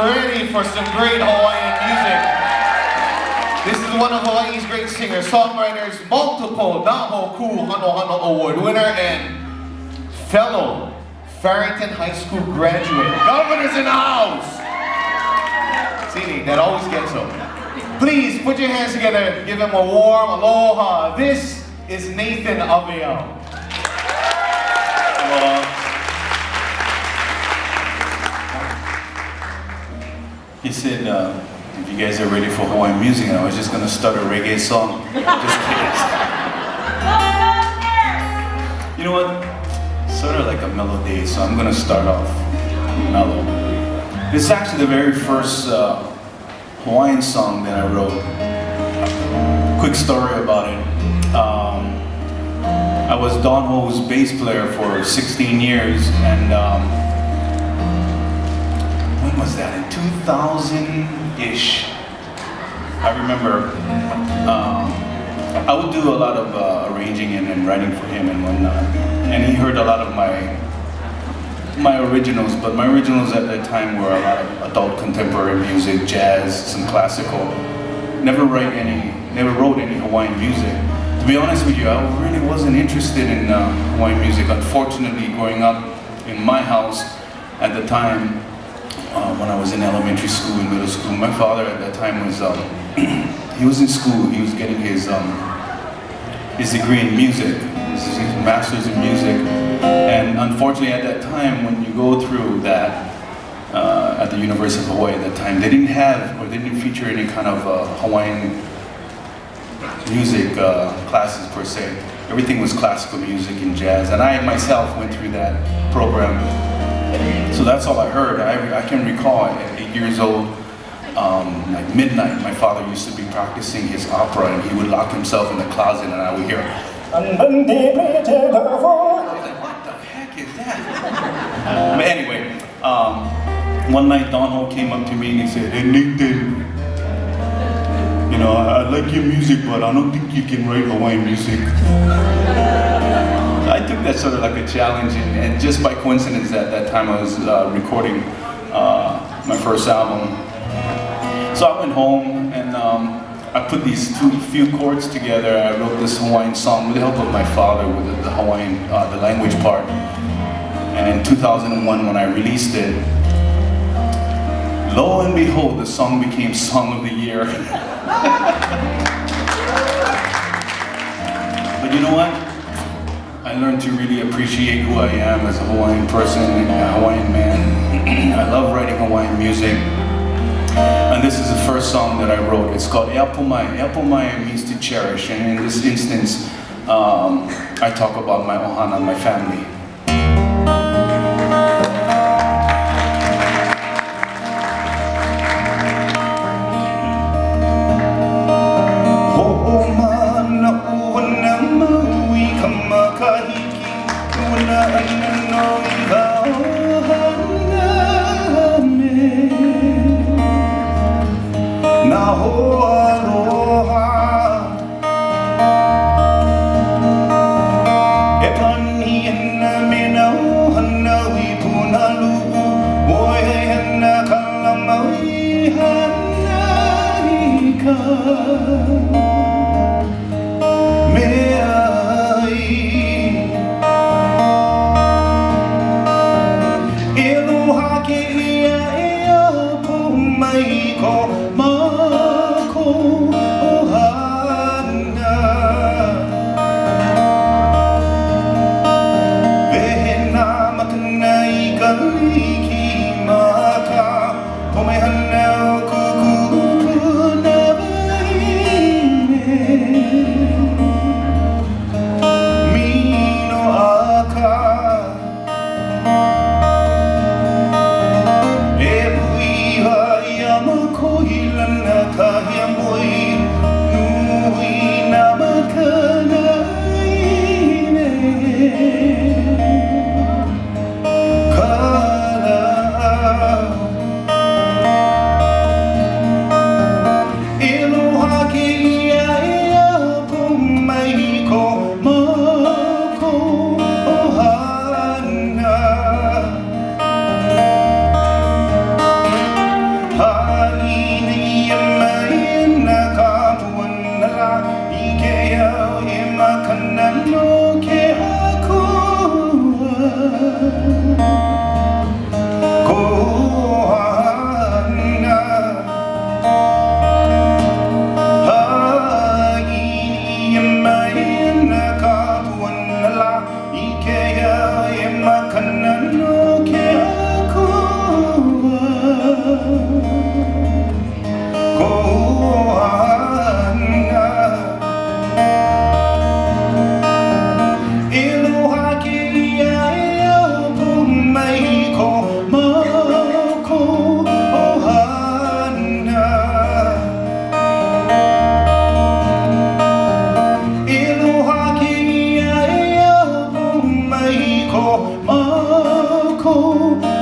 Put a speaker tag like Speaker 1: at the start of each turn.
Speaker 1: ready for some great Hawaiian music. This is one of Hawaii's great singers, songwriters, multiple Naho Ku Hano Hano Award winner and fellow Farrington High School graduate. Governors in the house! See, that always gets them. Please put your hands together, give him a warm aloha. This is Nathan Aweau.
Speaker 2: He said, if you guys are ready for Hawaiian music, and I was just going to start a reggae song. Just kidding. You know what? Sort of like a mellow day, so I'm going to start off mellow. This is actually the very first Hawaiian song that I wrote. Quick story about it. I was Don Ho's bass player for 16 years, and when was that? In 2000-ish. I remember I would do a lot of arranging and writing for him and whatnot, and he heard a lot of my originals, but my originals at that time were a lot of adult contemporary music, jazz, some classical. Never wrote any Hawaiian music. To be honest with you, I really wasn't interested in Hawaiian music. Unfortunately, growing up in my house at the time, when I was in elementary school and middle school, my father at that time was, he was in school, he was getting his degree in music, his master's in music, and unfortunately at that time, when you go through that, at the University of Hawaii at that time, they didn't have, or they didn't feature any kind of Hawaiian music classes per se. Everything was classical music and jazz, and I myself went through that program. So that's all I heard. I can recall at 8 years old, like midnight, my father used to be practicing his opera, and he would lock himself in the closet, and I would hear, I was like, what the heck is that? But anyway, one night Don Ho came up to me and he said, hey Nathan, you know, I like your music, but I don't think you can write Hawaiian music. I took that sort of like a challenge, and just by coincidence at that time I was recording my first album. So I went home and I put these few chords together. I wrote this Hawaiian song with the help of my father with the Hawaiian, the language part. And in 2001 when I released it, lo and behold, the song became Song of the Year. But you know what? I learned to really appreciate who I am as a Hawaiian person and a Hawaiian man. I love writing Hawaiian music. And this is the first song that I wrote. It's called Apo Mai. Apo Mai means to cherish, and in this instance, I talk about my ohana, my family.
Speaker 3: go.